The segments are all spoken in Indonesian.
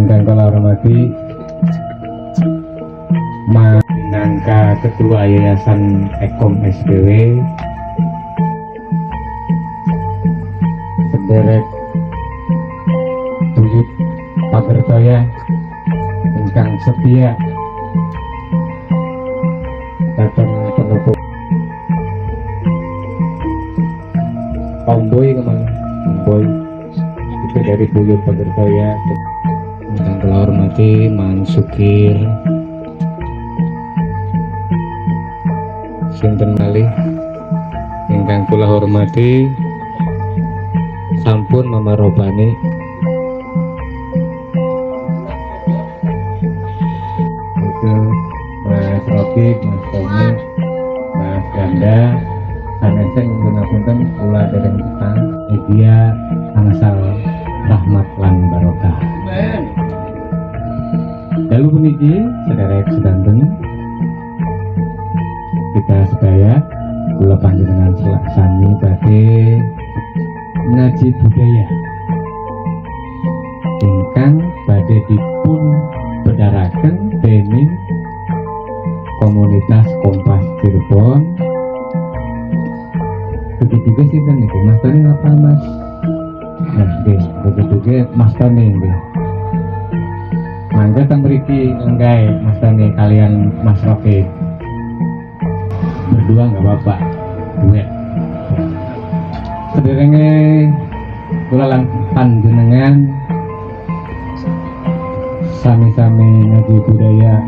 Ingkang kula hormati minangka Ketua Yayasan Ekom SPW, sedherek buyut pagertoya ingkang setia datang pendukung Omboy kemana? Omboy itu dari buyut pagertoya. Ingkang kula hormati Mang Sukir, sinten malih ingkang kula hormati sampun Mama Robani, itu Mas Rocky, Mas Tommy, Mas Ganda, saneseng punten kula dereng petang media angsal rahmat lan barokah. Dalu puniki sederek sedanten kita sedaya kula panjenengan sami badhe ngaji budaya ingkang badhe dipun bedharaken dening komunitas Kompas Cirebon. Begitu sinten niku Mas Tony ngapa Mas? Nah, nggih, begitu Mas Tony nggih. Mangga teng mriki enggae Mas Tony kalian Mas Rocky. Berdua nggak apa-apa, duet. Sederenge kula lan panjenengan sami-sami ngaji budaya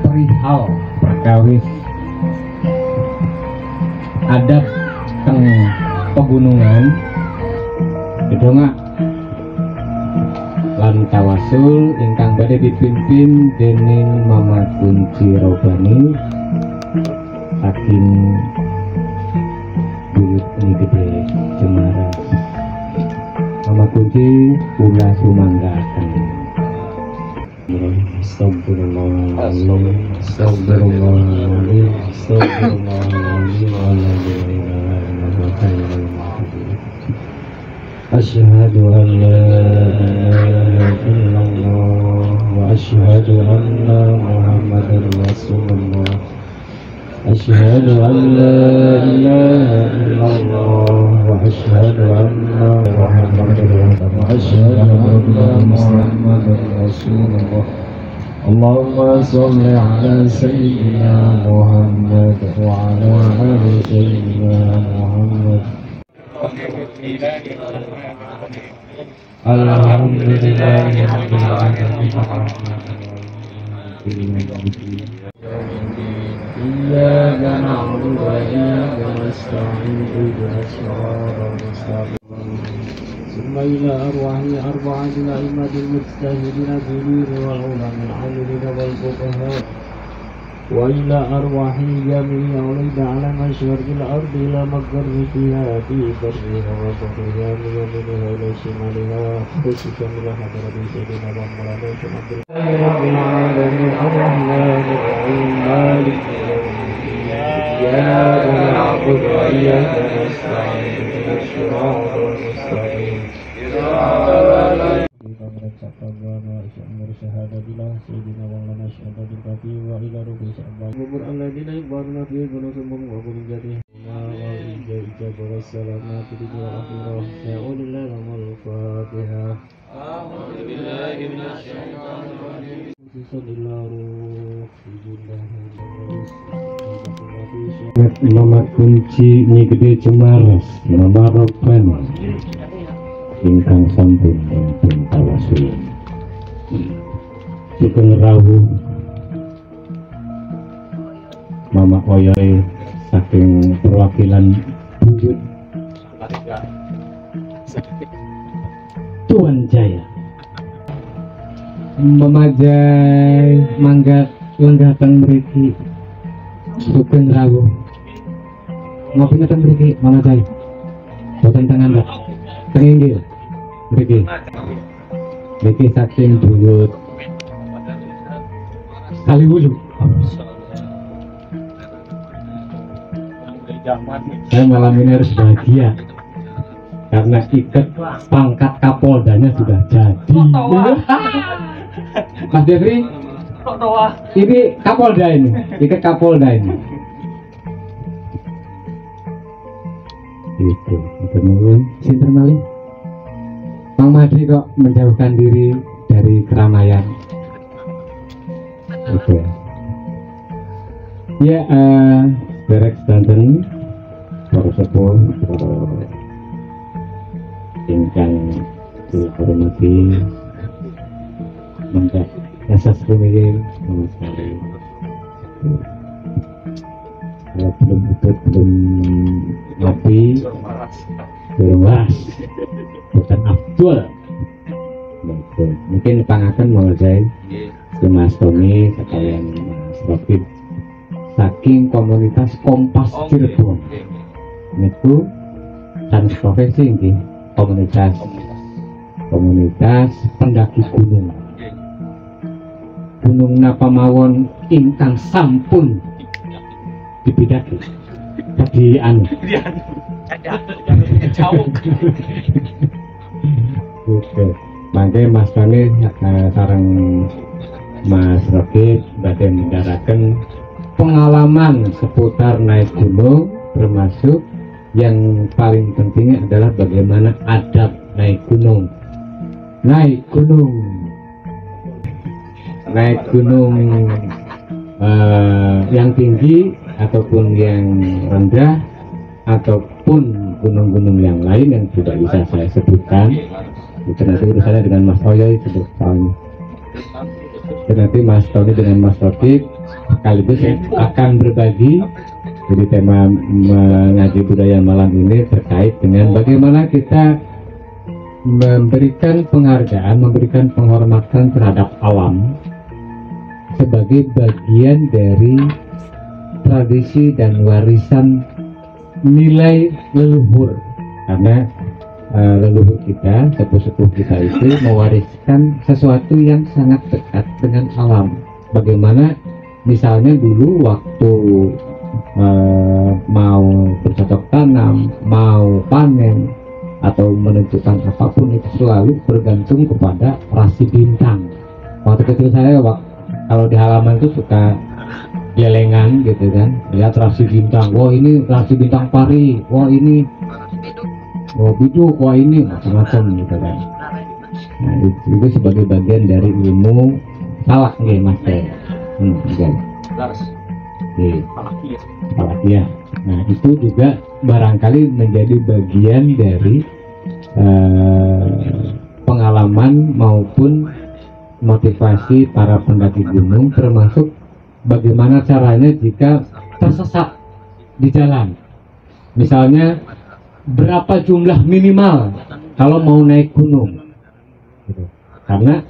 perihal perkawis adat teng pegunungan gedonga lan tawasul ingkang badhe dipimpin dening Mama Kunci Robani saking buyut ini gede Cemara. Mama Kunci kula sumanggaken. Astagfirullahaladzim, astagfirullahaladzim, astagfirullahaladzim. Asyhadu an la ilaha illallah wa asyhadu anna Muhammadar Rasulullah. Asyhadu an la ilaha illallah wa asyhadu anna Muhammadar Rasulullah. Asyhadu anna Muhammadar Rasulullah. Allahumma shalli ala sayyidina Muhammad wa ala ali sayyidina Muhammad. Alhamdulillahirabbil alamin. Iyyaka na'budu wa iyyaka nasta'in ihdinas siratal mustaqim. Summa ila arwahi arba'atil a'immatil mujtahidin al-hudur wal ulama al-'amilin wal fuqaha wa ila arwahi jami'i awlida ala masyarqil ardi ila maghribi fiha fi barriha wa bahriha min yaminiha ila shimaliha khususan ila hadrati sayyidina wa maulana Muhammadin rabbil alamin ar-rahmanir rahim maliki iyyaka na'budu wa iyyaka nasta'in ihdinas siratal mustaqim. Mama Kunci Nyi Gede Cemaras, Mama Robani ingkang sampun pun tawasul sugeng rawuh Mama Oyoy saking perwakilan buyut Tuan Jaya memajai mangga lenggah teng mriki sugeng rawuh ngopi teng mriki Mama Jaya boten teng ngandhap teng inggil mriki saking buyut Kaliwulu. Saya malam ini harus bahagia karena ikat pangkat Kapoldanya sudah jadi. Mas Devri, ini Kapolda ini, ikat Kapolda ini. Itu nuwun sinten malih. Mang Madri kok menjauhkan diri dari keramaian. Oke. Ya, derek sedanten para sepuh, ingkang dihormati, mangga jasa sepundi sama sekali. Kalau belum ikut, belum ngopi, belum waras, bukan Abdul. Betul. Mungkin pangakan mengerjai Mas Tommy sekalian Mas Rofik saking komunitas Kompas Cirebon. Niku dan profesi ini komunitas pendaki gunung. Gunung napa mawon ingkang sampun dibidaki tadi anu oke, mangke Mas Tony sareng Mas Rocky badhe mendaraken pengalaman seputar naik gunung, termasuk yang paling pentingnya adalah bagaimana adab naik gunung. Naik gunung yang tinggi ataupun yang rendah ataupun gunung-gunung yang lain yang tidak bisa saya sebutkan. Itu nanti urusannya dengan Mas Oyoy soalnya. Nanti Mas Tony dengan Mas Rofik sekaligus akan berbagi. Jadi tema mengaji budaya malam ini terkait dengan bagaimana kita memberikan penghargaan, memberikan penghormatan terhadap alam sebagai bagian dari tradisi dan warisan nilai leluhur, karena leluhur kita, sepuh-sepuh kita itu mewariskan sesuatu yang sangat dekat dengan alam. Bagaimana misalnya dulu waktu mau bercocok tanam, mau panen atau menentukan apapun itu selalu bergantung kepada rasi bintang. Waktu kecil saya kalau di halaman itu suka gelengan gitu kan, lihat rasi bintang, wah ini rasi bintang pari, wah ini biduk, wah ini macam-macam gitu kan. Nah itu sebagai bagian dari ilmu falak nih Mas Falakiyah. Nah itu juga barangkali menjadi bagian dari pengalaman maupun motivasi para pendaki gunung, termasuk bagaimana caranya jika tersesat di jalan. Misalnya berapa jumlah minimal kalau mau naik gunung. Karena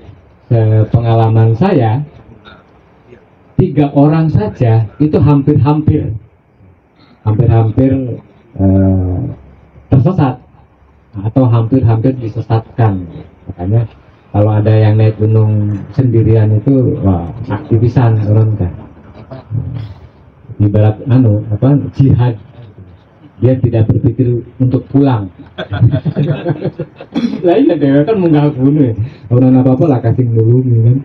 pengalaman saya 3 orang saja itu hampir tersesat atau hampir disesatkan. Makanya kalau ada yang naik gunung sendirian itu wah aktivisan orang kan. Ibarat jihad, dia tidak berpikir untuk pulang. Lah iya deh kan munggah gunung. Orang apa lah kasih dulu kan.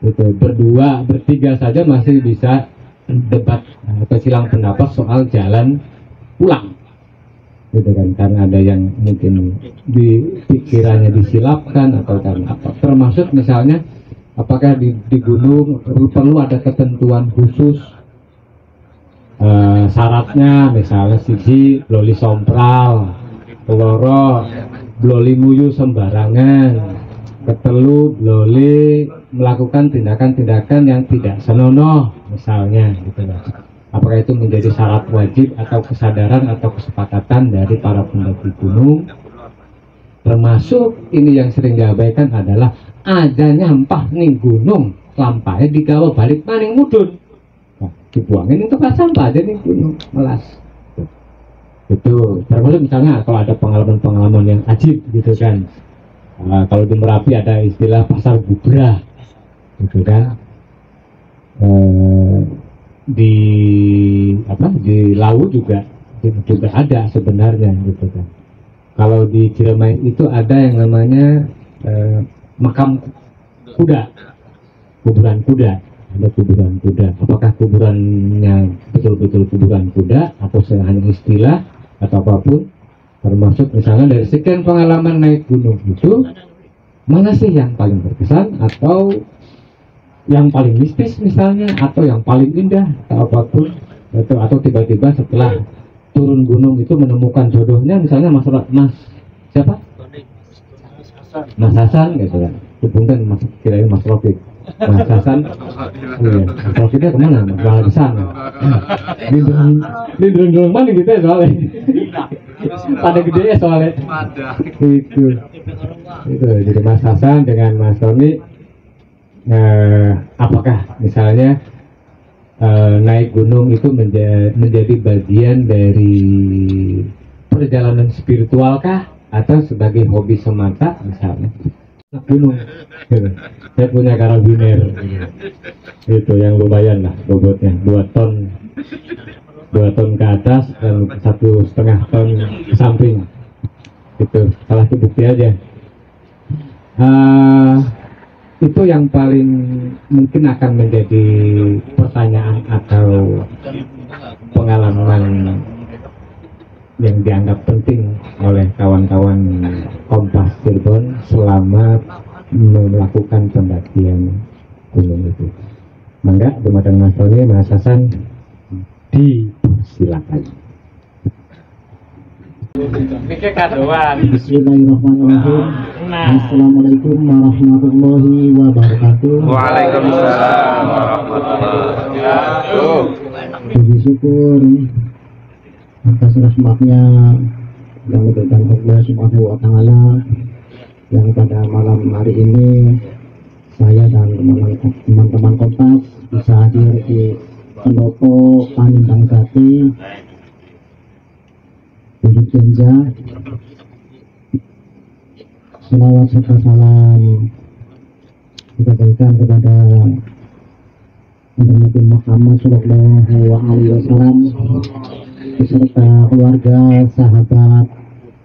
Itu berdua, bertiga saja masih bisa debat atau silang pendapat soal jalan pulang. Gitu kan, karena ada yang mungkin di pikirannya disilapkan atau karena apa. Termasuk misalnya apakah di gunung perlu ada ketentuan khusus syaratnya, misalnya siji bloli sompral, keloro bloli nguyu sembarangan, ketelu bloli melakukan tindakan-tindakan yang tidak senonoh misalnya gitu loh. Apakah itu menjadi syarat wajib atau kesadaran atau kesepakatan dari para pendaki gunung? Termasuk ini yang sering diabaikan adalah adanya nyempah ning gunung lampahnya digawa balik maning mudun. Nah, dibuangin untuk sampah aja ning gunung melas. Itu termasuk misalnya kalau ada pengalaman-pengalaman yang ajib gitu kan. Kalau di Merapi ada istilah pasar bubrah gitu kan. Di Lawu juga ada sebenarnya gitu kan. Kalau di Ciremai itu ada yang namanya makam kuda, kuburan kuda. Ada kuburan kuda. Apakah kuburannya betul-betul kuburan kuda atau hanya istilah atau apapun? Termasuk misalnya dari sekian pengalaman naik gunung itu, mana sih yang paling berkesan atau yang paling mistis misalnya, atau yang paling indah atau apapun itu, atau tiba-tiba setelah turun gunung itu menemukan jodohnya, misalnya Mas siapa? Mas Hasan gitu kan. Punten Mas, kirain Mas Rofik. Mas Hasan, iya, Mas Rofiknya kemana? Malah di sana. Di drone mana gitu ya soalnya. Pada gede ya soalnya. Itu. Jadi Mas Hasan dengan Mas Roni, apakah misalnya naik gunung itu menjadi bagian dari perjalanan spiritual kah, atau sebagai hobi semata misalnya? Gunung gitu. Saya punya karabiner itu yang lumayan lah bobotnya, 2 ton ke atas dan 1,5 ton ke samping. Itu salah satu bukti aja. Itu yang paling mungkin akan menjadi pertanyaan atau pengalaman yang dianggap penting oleh kawan-kawan Kompas Cirebon selama melakukan pendakian gunung itu. Mangga, dumateng Mas Tony, Mas Hasan, dipersilakan. Bismillahirrahmanirrahim. Assalamualaikum warahmatullahi wabarakatuh. Waalaikumsalam warahmatullahi wabarakatuh. Puji syukur atas rahmatnya yang diberikan Allah Subhanahu wa Ta'ala, yang pada malam hari ini saya dan teman-teman Kompas bisa hadir di Pendopo Panindang Jati Bukit Genja. Selawat serta salam kita berikan kepada Nabi Muhammad Sallallahu Alaihi Wasallam beserta keluarga, sahabat,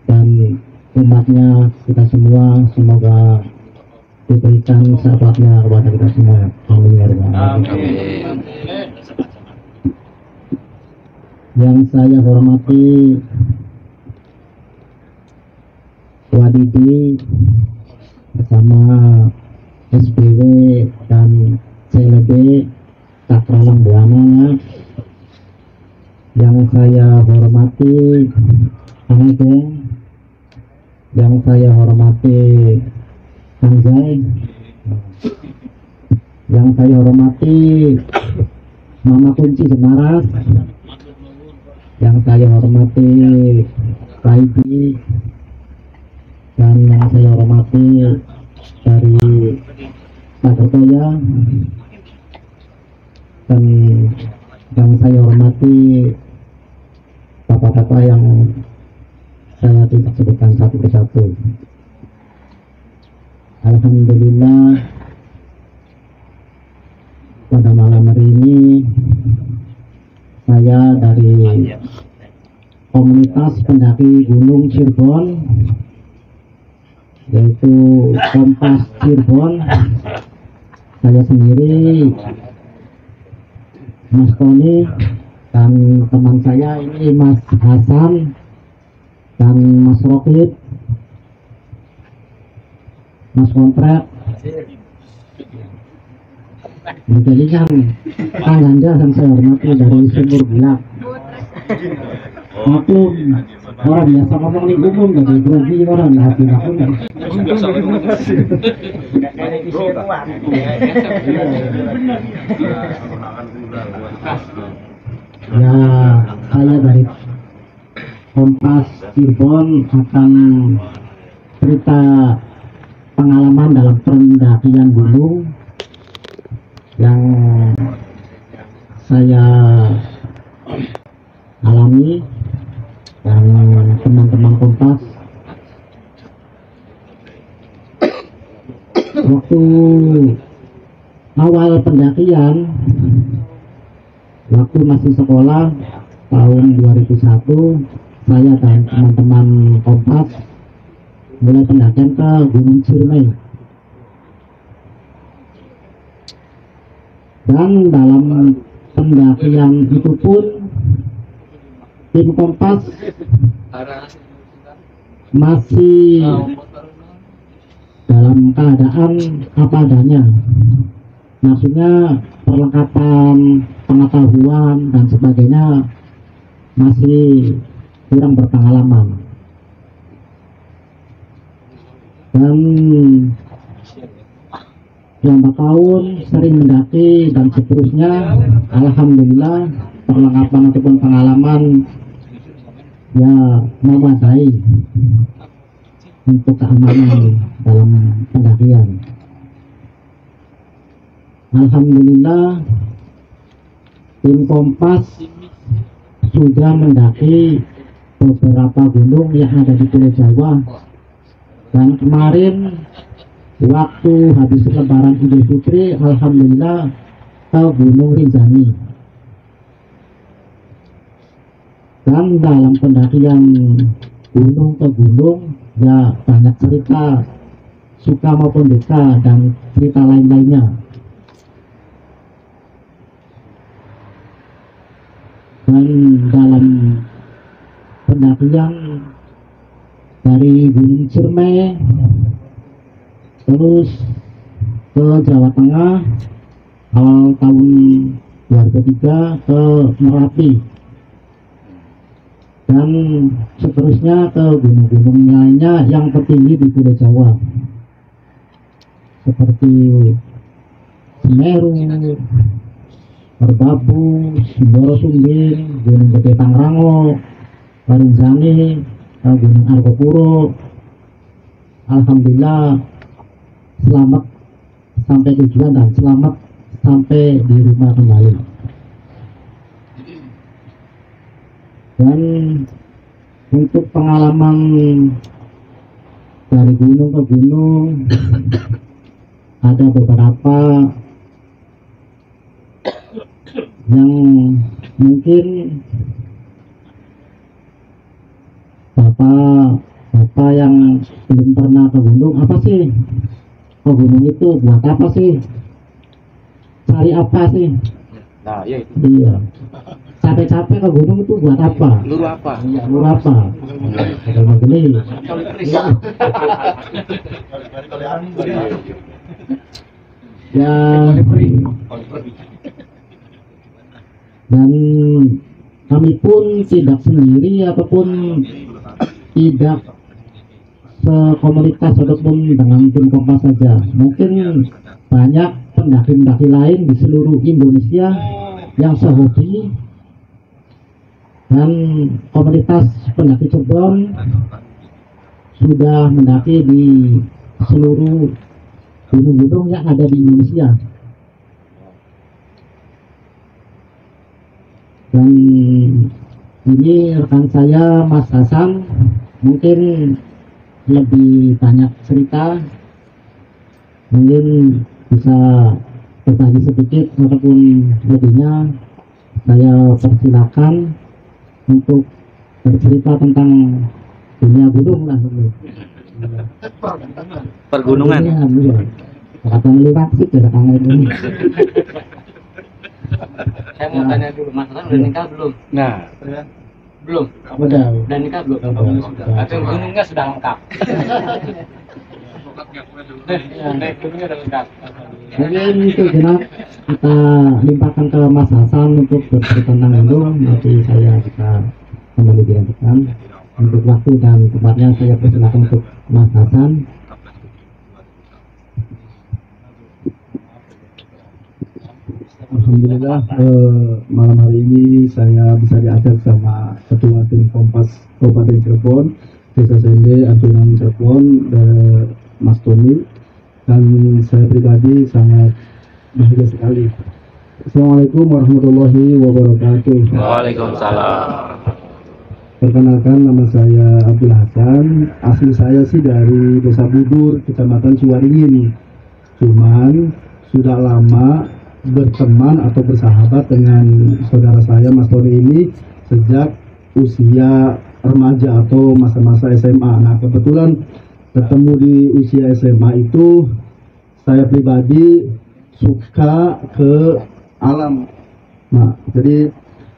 dan umatnya kita semua. Semoga diberikan sahabatnya kepada kita semua. Amin ya rabbal alamin. Yang saya hormati Wadidi bersama SBW dan CLB Takralang Buana. Yang saya hormati Kang Ege, yang saya hormati Kang Zai, yang saya hormati Mama Kunci Semaras, yang saya hormati Kaibi, dan yang saya hormati dari Pak Kertoya, dan yang saya hormati bapak-bapak yang saya tidak sebutkan satu persatu. Alhamdulillah, pada malam hari ini saya dari komunitas pendaki Gunung Cirebon, yaitu Kompas Cirebon, saya sendiri, Mas Tony, dan teman saya ini Mas Hasan dan Mas Rokit, Mas Kontrak, menjadikan Kang Ganda yang saya hormati dari Sumur Gelap. Maklum, orang biasa ngomong di umum dari grogi orang hati aku. Ya, saya dari Kompas Cirebon akan cerita pengalaman dalam pendakian gunung yang saya alami dan teman-teman Kompas. Waktu awal pendakian, waktu masih sekolah tahun 2001, saya dan teman-teman Kompas mulai pendakian ke Gunung Ciremai. Dan dalam pendakian itu pun tim Kompas masih dalam keadaan apa adanya, maksudnya perlengkapan pengetahuan dan sebagainya masih kurang berpengalaman. Dan lambat tahun sering mendaki dan seterusnya, alhamdulillah perlengkapan ataupun pengalaman ya memadai untuk keamanan dalam pendakian. Alhamdulillah tim Kompas sudah mendaki beberapa gunung yang ada di Pulau Jawa, dan kemarin waktu habis lebaran Idul Fitri alhamdulillah ke Gunung Rinjani. Dan dalam pendakian gunung ke gunung ya banyak cerita suka maupun duka dan cerita lain-lainnya. Dan dalam pendakian dari Gunung Ciremai terus ke Jawa Tengah awal tahun 2003 ke Merapi, dan seterusnya ke gunung-gunung lainnya yang tertinggi di Pulau Jawa seperti Semeru, Merbabu, Sindoro Sumbing, Gunung Gede Pangrango, Rinjani, Gunung Argopuro. Alhamdulillah selamat sampai tujuan dan selamat sampai di rumah kembali. Dan untuk pengalaman dari gunung ke gunung ada beberapa yang mungkin bapak yang belum pernah ke gunung, apa sih ke gunung itu buat apa sih, cari apa sih? Nah, iya itu. Iya, capek-capek ke gunung itu buat apa? Luru apa? Iya, luru apa? Ada begini. Ya, dan kami pun tidak sendiri ataupun tidak sekomunitas ataupun dengan tim Kompas saja. Mungkin banyak pendaki-pendaki lain di seluruh Indonesia yang sehobi, dan komunitas pendaki Cerbon sudah mendaki di seluruh gunung-gunung yang ada di Indonesia. Dan ini rekan saya Mas Hasan mungkin lebih banyak cerita, mungkin bisa berbagi sedikit ataupun lebihnya saya persilakan untuk bercerita tentang dunia gunung lah. Pergunungan. Kata ngelurang sih tidak kangen ini. Saya mau tanya dulu, Mas Hasan udah nikah belum? Nah, Belum. Udah nikah belum? Atau gunungnya sudah lengkap? Naik gunungnya udah lengkap. Mungkin itu jenak kita limpahkan ke Mas Hasan untuk bercerita tentang gunung. Nanti saya bisa kembali dilanjutkan. Untuk waktu dan tempatnya saya persilakan untuk Mas Hasan. Alhamdulillah malam hari ini saya bisa diajak sama Ketua Tim Kompas Kabupaten Cirebon, Desa Sende, Ajunan Cirebon, Mas Tony, dan saya pribadi sangat bahagia sekali. Assalamualaikum warahmatullahi wabarakatuh. Waalaikumsalam. Perkenalkan, nama saya Abdul Hasan. Asli saya sih dari Desa Budur, Kecamatan Ciwaringin. Cuman sudah lama berteman atau bersahabat dengan saudara saya Mas Tony ini sejak usia remaja atau masa-masa SMA. Nah, kebetulan ketemu di usia SMA itu saya pribadi suka ke alam. Nah, jadi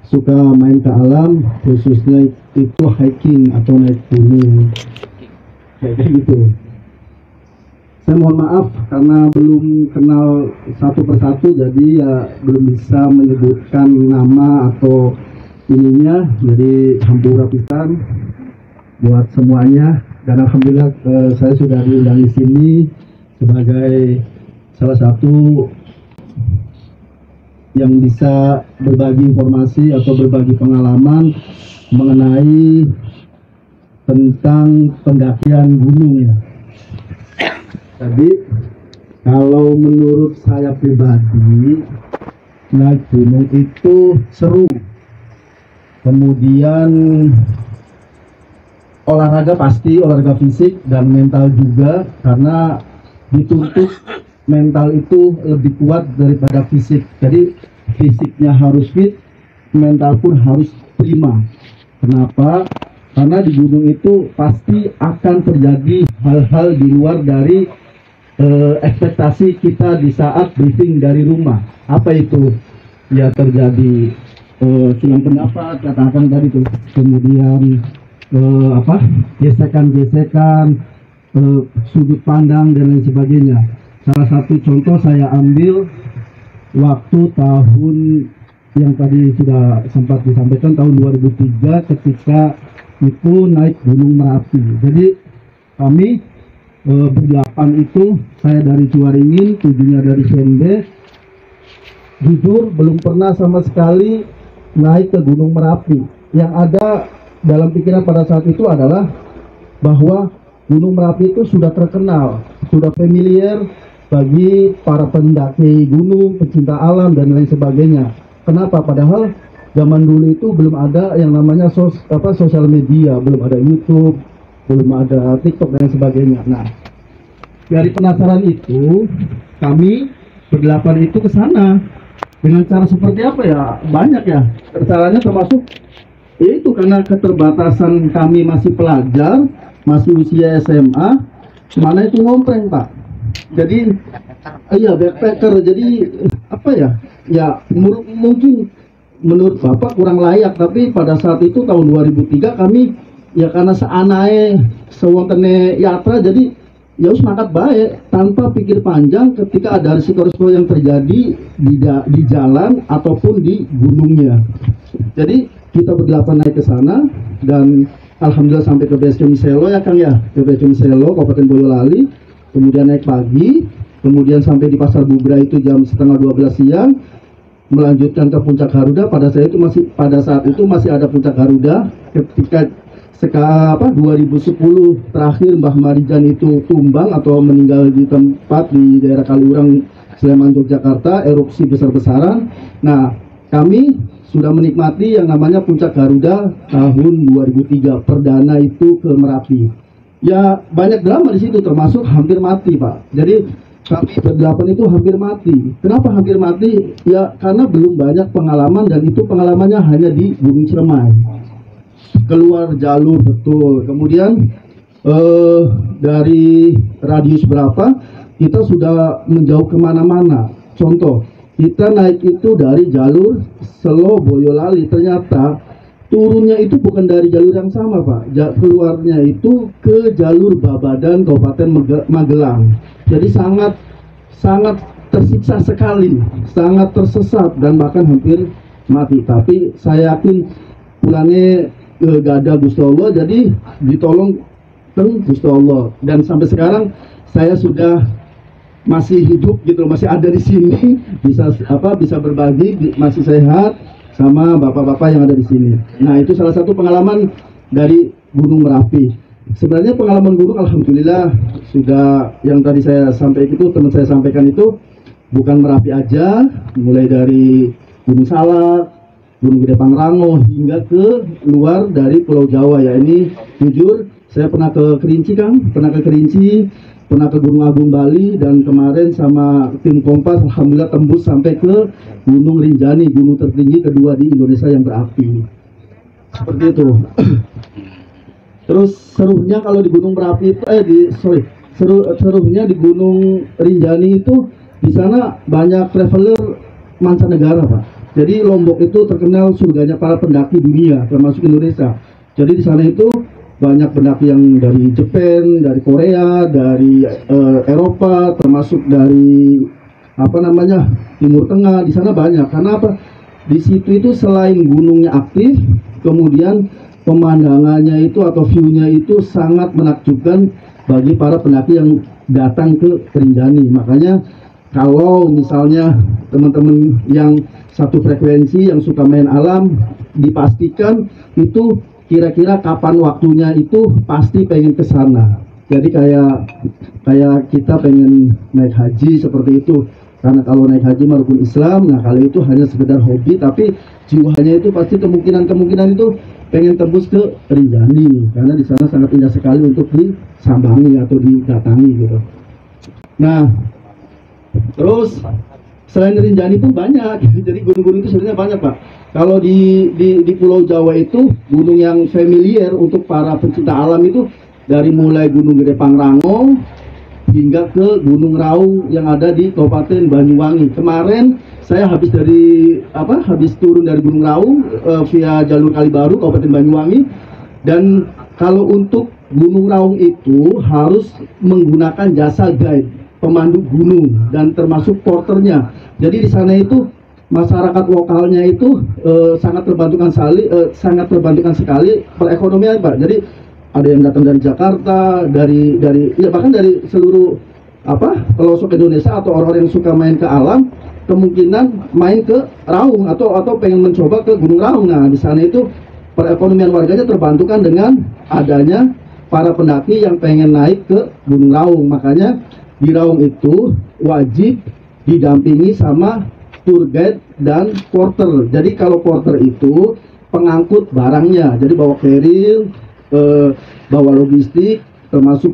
suka main ke alam, khususnya itu hiking atau naik gunung kayak gitu. Saya mohon maaf karena belum kenal satu persatu, jadi ya belum bisa menyebutkan nama atau ininya, jadi hampura pisan buat semuanya. Dan alhamdulillah saya sudah diundang di sini sebagai salah satu yang bisa berbagi informasi atau berbagi pengalaman mengenai tentang pendakian gunung ya. Jadi kalau menurut saya pribadi, naik gunung itu seru. Kemudian olahraga pasti, olahraga fisik dan mental juga, karena dituntut mental itu lebih kuat daripada fisik. Jadi fisiknya harus fit, mental pun harus prima. Kenapa? Karena di gunung itu pasti akan terjadi hal-hal di luar dari ekspektasi kita di saat briefing dari rumah. Apa itu? Ya terjadi silang pendapat, katakan tadi tuh. Kemudian gesekan-gesekan, sudut pandang dan lain sebagainya. Salah satu contoh saya ambil waktu tahun yang tadi sudah sempat disampaikan, tahun 2003 ketika itu naik Gunung Merapi. Jadi kami berdelapan itu, saya dari Ciwaringin, 7-nya dari Sende. Jujur belum pernah sama sekali naik ke Gunung Merapi. Yang ada dalam pikiran pada saat itu adalah bahwa Gunung Merapi itu sudah terkenal, sudah familiar bagi para pendaki gunung, pecinta alam dan lain sebagainya. Kenapa? Padahal zaman dulu itu belum ada yang namanya sosial media, belum ada YouTube, belum ada TikTok dan sebagainya. Nah, dari penasaran itu kami berdelapan itu ke sana dengan cara seperti apa ya? Banyak ya. Caranya termasuk itu karena keterbatasan kami masih pelajar, masih usia SMA, mana itu ngompreng Pak. Jadi iya backpacker, jadi apa ya? Ya mungkin menurut Bapak kurang layak, tapi pada saat itu tahun 2003 kami ya karena seanae sewontene yatra, jadi ya harus mangkat baik tanpa pikir panjang ketika ada risiko-risiko yang terjadi di jalan ataupun di gunungnya. Jadi kita berdelapan naik ke sana dan alhamdulillah sampai ke base camp Selo ya Kang ya, ke base camp Selo Kabupaten Boyolali. Kemudian naik pagi, kemudian sampai di Pasar Bubrah itu jam setengah 12 siang, melanjutkan ke Puncak Garuda. Pada saat itu masih ada Puncak Garuda. Ketika 2010 terakhir Mbah Marijan itu tumbang atau meninggal di tempat di daerah Kaliurang, Sleman, Yogyakarta, erupsi besar-besaran. Nah, kami sudah menikmati yang namanya Puncak Garuda tahun 2003, perdana itu ke Merapi. Ya banyak drama di situ, termasuk hampir mati Pak. Jadi kami berdelapan itu hampir mati. Kenapa hampir mati? Ya karena belum banyak pengalaman, dan itu pengalamannya hanya di Gunung Ciremai. Keluar jalur betul. Kemudian dari radius berapa kita sudah menjauh kemana-mana. Contoh, kita naik itu dari jalur Selo Boyolali, ternyata turunnya itu bukan dari jalur yang sama Pak. Keluarnya itu ke jalur Babadan Kabupaten Magelang. Jadi sangat tersiksa sekali, sangat tersesat dan bahkan hampir mati. Tapi saya yakin pulangnya gak ada Gusti Allah, jadi ditolong Gusti Allah. Dan sampai sekarang saya sudah masih hidup gitu, masih ada di sini, bisa berbagi, masih sehat sama bapak-bapak yang ada di sini. Nah, itu salah satu pengalaman dari Gunung Merapi. Sebenarnya pengalaman gunung alhamdulillah sudah, yang tadi saya sampaikan itu, teman saya sampaikan itu bukan Merapi aja, mulai dari Gunung Salak, Gunung Gede Pangrango hingga ke luar dari Pulau Jawa ya. Ini jujur saya pernah ke Kerinci Kang, pernah ke Gunung Agung Bali, dan kemarin sama tim Kompas alhamdulillah tembus sampai ke Gunung Rinjani, gunung tertinggi kedua di Indonesia yang berapi. Seperti itu. Terus serunya kalau di Gunung Merapi itu serunya di Gunung Rinjani itu di sana banyak traveler mancanegara, Pak. Jadi Lombok itu terkenal surganya para pendaki dunia, termasuk Indonesia. Jadi di sana itu banyak pendaki yang dari Jepang, dari Korea, dari Eropa, termasuk dari Timur Tengah. Di sana banyak. Karena apa? Di situ itu selain gunungnya aktif, kemudian pemandangannya itu atau view-nya itu sangat menakjubkan bagi para pendaki yang datang ke Rinjani. Makanya kalau misalnya teman-teman yang satu frekuensi yang suka main alam, dipastikan itu kira-kira kapan waktunya itu pasti pengen ke sana. Jadi kayak kita pengen naik haji seperti itu. Karena kalau naik haji rukun Islam, nah kalau itu hanya sekedar hobi, tapi jiwanya itu pasti kemungkinan itu pengen tembus ke Rinjani, karena di sana sangat indah sekali untuk disambangi atau didatangi gitu. Nah, terus selain Rinjani itu banyak, jadi gunung-gunung itu sebenarnya banyak, Pak. Kalau di Pulau Jawa itu gunung yang familiar untuk para pencinta alam itu dari mulai Gunung Gede Pangrango hingga ke Gunung Raung yang ada di Kabupaten Banyuwangi. Kemarin saya habis turun dari Gunung Raung via jalur Kalibaru Kabupaten Banyuwangi, dan kalau untuk Gunung Raung itu harus menggunakan jasa guide, pemandu gunung, dan termasuk porternya. Jadi di sana itu masyarakat lokalnya itu sangat terbantukan sekali perekonomian, Pak. Jadi ada yang datang dari Jakarta, bahkan dari seluruh pelosok Indonesia, atau orang-orang yang suka main ke alam kemungkinan main ke Raung atau pengen mencoba ke Gunung Raung. Nah, di sana itu perekonomian warganya terbantukan dengan adanya para pendaki yang pengen naik ke Gunung Raung. Makanya di Raung itu wajib didampingi sama tour guide dan porter. Jadi kalau porter itu pengangkut barangnya, jadi bawa keril, bawa logistik, termasuk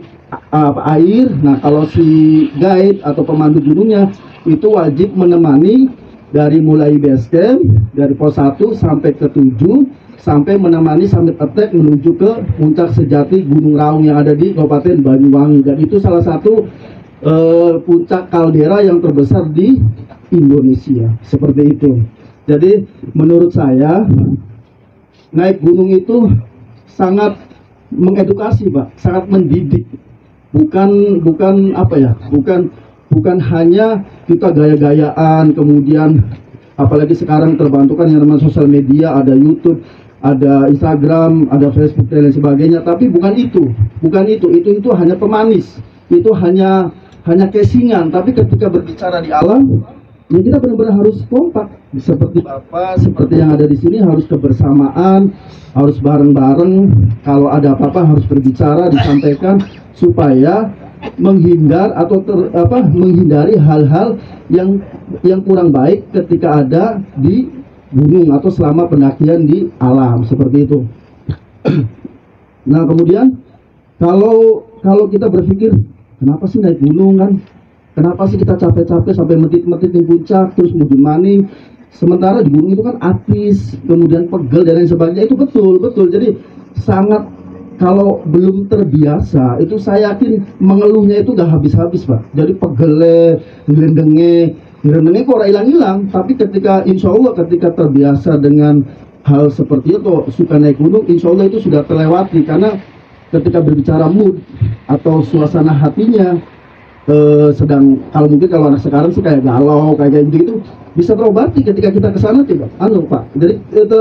air. Nah, kalau si guide atau pemandu gunungnya itu wajib menemani dari mulai base camp, dari pos 1 sampai ke 7, sampai menemani summit attack menuju ke puncak sejati Gunung Raung yang ada di Kabupaten Banyuwangi. Dan itu salah satu puncak kaldera yang terbesar di Indonesia, seperti itu. Jadi menurut saya naik gunung itu sangat mengedukasi, Pak, sangat mendidik. Bukan hanya kita gaya-gayaan, kemudian apalagi sekarang terbantukan yang namanya sosial media, ada YouTube, ada Instagram, ada Facebook dan lain sebagainya. Tapi bukan itu hanya pemanis, itu hanya casingan. Tapi ketika berbicara di alam, ya kita benar-benar harus kompak, seperti Bapak, seperti yang ada di sini, harus kebersamaan, harus bareng-bareng. Kalau ada apa-apa harus berbicara, disampaikan, supaya menghindari hal-hal yang kurang baik ketika ada di gunung atau selama pendakian di alam, seperti itu. Nah, kemudian kalau kita berpikir, kenapa sih naik gunung kan? Kenapa sih kita capek-capek sampai metit-metit di puncak, terus mudun maning? Sementara di gunung itu kan atis, kemudian pegel dan lain sebagainya. Itu betul. Jadi sangat, kalau belum terbiasa, itu saya yakin mengeluhnya itu gak habis-habis, Pak. Jadi pegel, ngelendengnya kok orang hilang-hilang. Tapi insya Allah ketika terbiasa dengan hal seperti itu, suka naik gunung, insya Allah itu sudah terlewati. Karena ketika berbicara mood atau suasana hatinya, kalau anak sekarang sih kayak galau, kayak gitu, bisa terobati ketika kita ke sana, tidak? Pak. Jadi itu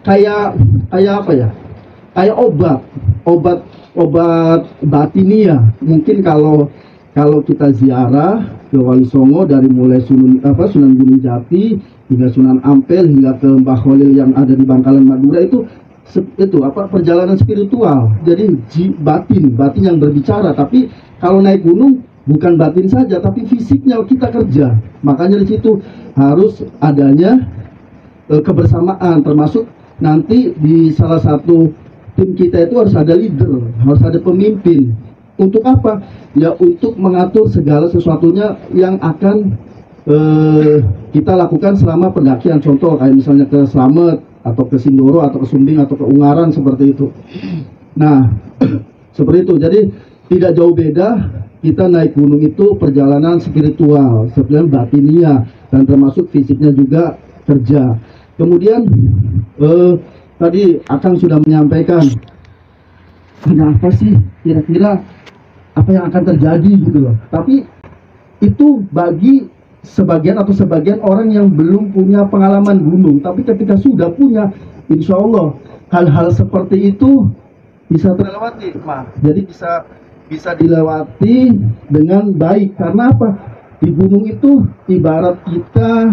kayak obat batinia. Mungkin kalau kita ziarah ke Wali Songo dari mulai Sunan Gunung Jati hingga Sunan Ampel hingga ke Mbah Kholil yang ada di Bangkalan Madura, itu perjalanan spiritual. Jadi batin yang berbicara. Tapi kalau naik gunung bukan batin saja, tapi fisiknya kita kerja. Makanya di situ harus adanya kebersamaan, termasuk nanti di salah satu tim kita itu harus ada leader, harus ada pemimpin. Untuk apa? Ya untuk mengatur segala sesuatunya yang akan kita lakukan selama pendakian. Contoh kayak misalnya ke Slamet, atau ke Sindoro, atau ke Sumbing, atau ke Ungaran, seperti itu. Nah, seperti itu. Jadi tidak jauh beda kita naik gunung itu perjalanan spiritual, sebenarnya batinia, dan termasuk fisiknya juga kerja. Kemudian tadi Akang sudah menyampaikan kenapa sih kira-kira apa yang akan terjadi gitu loh. Tapi itu bagi sebagian orang yang belum punya pengalaman gunung. Tapi ketika sudah punya, insya Allah hal-hal seperti itu bisa terlewati, jadi bisa dilewati dengan baik. Karena apa? Di gunung itu ibarat kita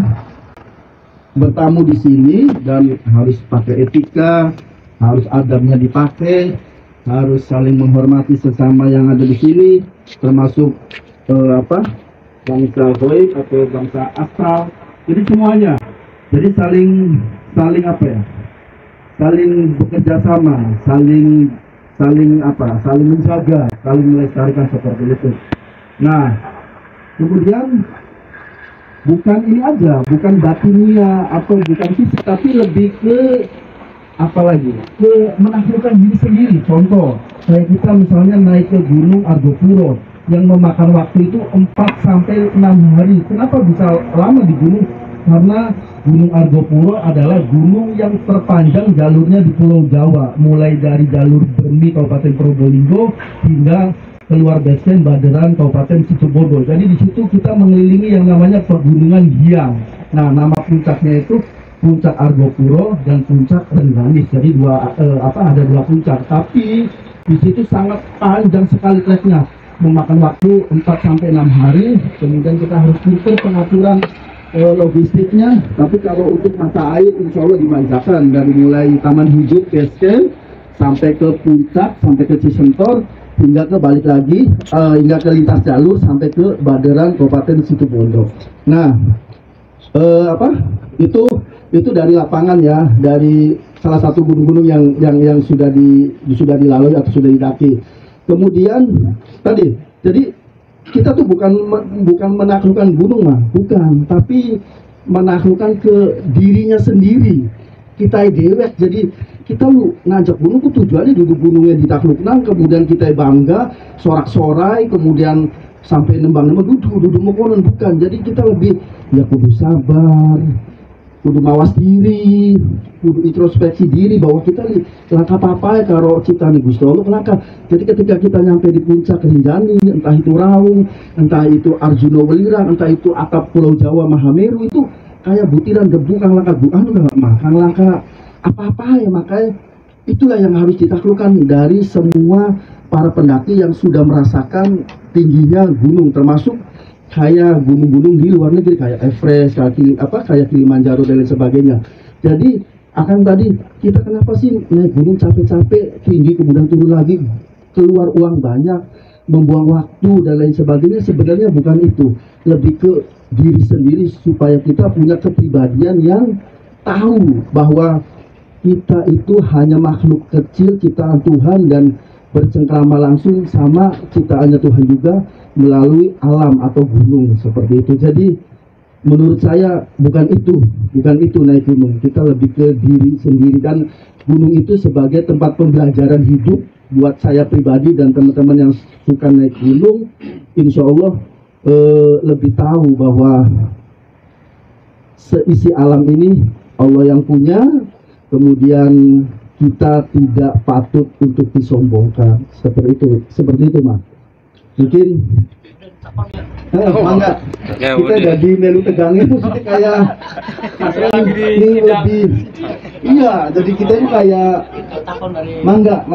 bertamu di sini dan harus pakai etika, harus adabnya dipakai, harus saling menghormati sesama yang ada di sini, termasuk bangsa goib atau bangsa astral. Jadi semuanya, jadi saling saling bekerja sama, saling menjaga, saling melestarikan seperti itu. Nah, kemudian bukan ini aja, bukan batinia atau bukan fisik, tapi lebih ke ke menaklukkan diri sendiri. Contoh, kayak kita misalnya naik ke Gunung Argopuro yang memakan waktu itu 4 sampai 6 hari. Kenapa bisa lama di gunung? Karena Gunung Argopuro adalah gunung yang terpanjang jalurnya di Pulau Jawa, mulai dari jalur Bermi Kabupaten Probolinggo hingga keluar basecamp Baderan Kabupaten Situbondo. Jadi di situ kita mengelilingi yang namanya Pegunungan Hyang. Nah, nama puncaknya itu Puncak Argopuro dan Puncak Rengganis. Jadi ada dua puncak, tapi di situ sangat panjang sekali treknya, memakan waktu 4 sampai 6 hari. Kemudian kita harus putar pengaturan logistiknya. Tapi kalau untuk mata air, insya Allah dimanjakan dari mulai Taman Hijau Basecamp sampai ke puncak, sampai ke Cisentor, hingga ke balik lagi, hingga ke lintas jalur sampai ke Baderan Kabupaten Situbondo. Nah, itu dari lapangan ya, dari salah satu gunung-gunung yang sudah dilalui atau sudah didaki. Kemudian tadi, jadi kita tuh bukan menaklukkan gunung mah, bukan, tapi menaklukkan ke dirinya sendiri. Kita dewek, jadi kita ngajak gunung tuh tujuannya duduk gunungnya ditaklukkan, kemudian kita bangga, sorak-sorai, kemudian sampai nembang-nembang duduk mokonon, bukan. Jadi kita lebih ya kudu sabar, kudu mawas diri, kudu introspeksi diri bahwa kita langkah apa ya karo ciptaan Gusti Allah langkah. Jadi ketika kita nyampe di puncak Rinjani, entah itu Raung, entah itu Arjuna Welirang, entah itu atap Pulau Jawa Mahameru, itu kayak butiran debu kang langkah kang langkah apa-apa ya. Makanya itulah yang harus ditaklukkan dari semua para pendaki yang sudah merasakan tingginya gunung, termasuk kayak gunung-gunung di luar negeri kayak Everest, kayak Kilimanjaro dan lain sebagainya. Jadi akan tadi kita kenapa sih naik gunung capek-capek tinggi kemudian turun lagi, keluar uang banyak, membuang waktu dan lain sebagainya. Sebenarnya bukan itu, lebih ke diri sendiri supaya kita punya kepribadian yang tahu bahwa kita itu hanya makhluk kecil ciptaan Tuhan dan bercengkrama langsung sama ciptaannya Tuhan juga melalui alam atau gunung seperti itu. Jadi menurut saya bukan itu naik gunung, kita lebih ke diri sendiri. Dan gunung itu sebagai tempat pembelajaran hidup buat saya pribadi dan teman-teman yang suka naik gunung, insya Allah lebih tahu bahwa seisi alam ini Allah yang punya. Kemudian kita tidak patut untuk disombongkan, seperti itu Mas. Mungkin mangga kita jadi melu tegangnya itu kayak ini lebih iya, jadi kita itu kayak mangga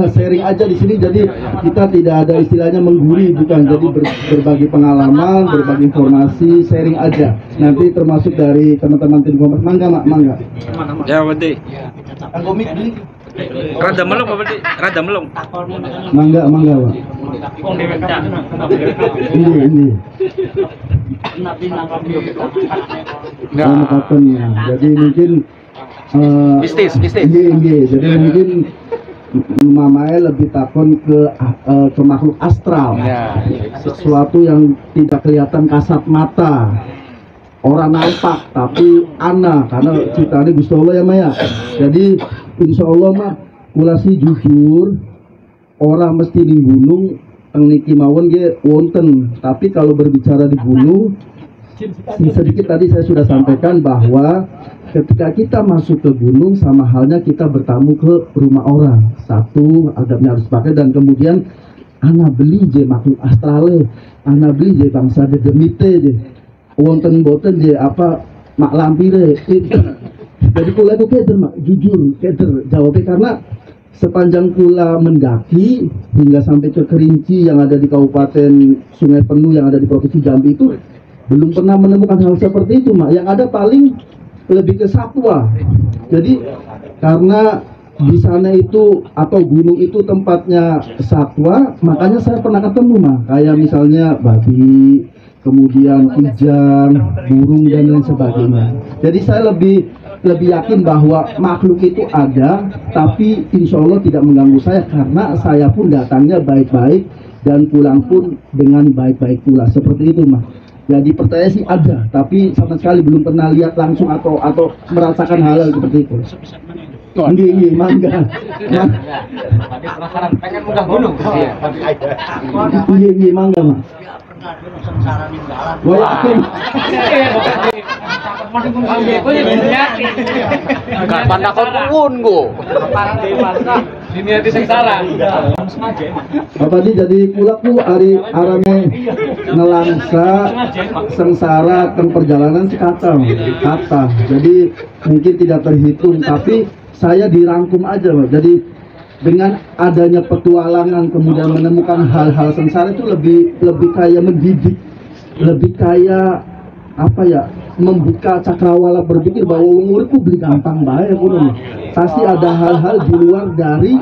sharing aja di sini. Jadi kita tidak ada istilahnya menggurui, bukan, jadi berbagi pengalaman, berbagi informasi, sharing aja. Nanti termasuk dari teman-teman tim kompas mangga ya berarti komik ini rada melong mangga Pak. Ini ya. Jadi mungkin mistis. Jadi mungkin mamanya lebih takon ke makhluk astral, sesuatu yang tidak kelihatan kasat mata. orang nampak tapi ana karena citane Gusti Allah ya Maya. Jadi insya Allah mah kula sih jujur orang mesti di gunung niki mawon ge wonten, tapi kalau berbicara di gunung sedikit tadi saya sudah sampaikan bahwa ketika kita masuk ke gunung sama halnya kita bertamu ke rumah orang. Satu adabnya harus pakai, dan kemudian ana beli je makhluk astrale, ana beli je bangsa de demite je wonten boten je apa mak lampire. Jadi kula itu keder mak, jujur keder jawabnya, karena sepanjang kula mendaki hingga sampai ke Kerinci yang ada di Kabupaten Sungai Penuh yang ada di Provinsi Jambi itu belum pernah menemukan hal seperti itu mak. Yang ada paling lebih ke satwa. Jadi karena di sana itu atau gunung itu tempatnya satwa, makanya saya pernah ketemu mah kayak misalnya babi, kemudian kijang, burung dan lain sebagainya. Jadi saya lebih yakin bahwa makhluk itu ada, tapi insya Allah tidak mengganggu saya karena saya pun datangnya baik-baik dan pulang pun dengan baik-baik pula, seperti itu mah. Jadi percaya sih ada, tapi sama sekali belum pernah lihat langsung atau merasakan hal seperti itu. Iya, mangga. Penasaran, pengen munggah gunung. Iya, mangga mah. Wah, yakin. Gak pandang pun go. Dunia di sengsara. Apa di jadi kulaku hari arane nelangsa sengsara kan perjalanan kata. Jadi mungkin tidak terhitung, tapi saya dirangkum aja Pak. Jadi dengan adanya petualangan kemudian menemukan hal-hal sengsara itu lebih kayak mendidik, lebih kayak apa ya, membuka cakrawala berpikir bahwa umur itu beli gampang banget pun. Pasti ada hal-hal di luar dari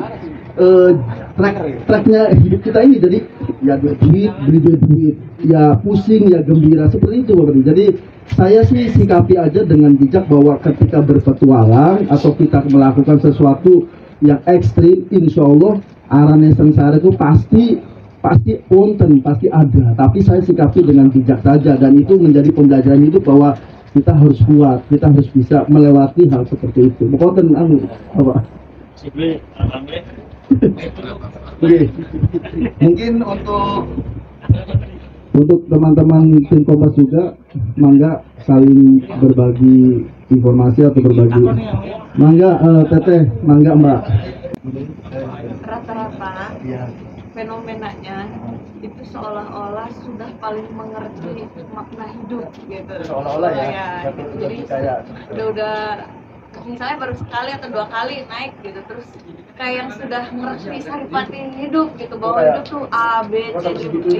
tracknya hidup kita ini. Jadi ya duit, beli duit, ya pusing, ya gembira, seperti itu Bapak. Jadi saya sih sikapi aja dengan bijak bahwa ketika berpetualang atau kita melakukan sesuatu yang ekstrim, insya Allah arane sengsara itu pasti wonten, pasti ada. Tapi saya sikapi dengan bijak saja, dan itu menjadi pembelajaran hidup bahwa kita harus kuat, kita harus bisa melewati hal seperti itu. Bukan apa? Mungkin untuk teman-teman tim Kompas juga, mangga saling berbagi informasi atau berbagi. Mangga Teteh, mangga Mbak. Rata-rata fenomenanya itu seolah-olah sudah paling mengerti makna hidup gitu. Seolah-olah ya. Jadi udah misalnya baru sekali atau 2 kali naik gitu, terus kayak yang sudah mengerti saripati hidup gitu, bahwa hidup tuh A, B, C, D,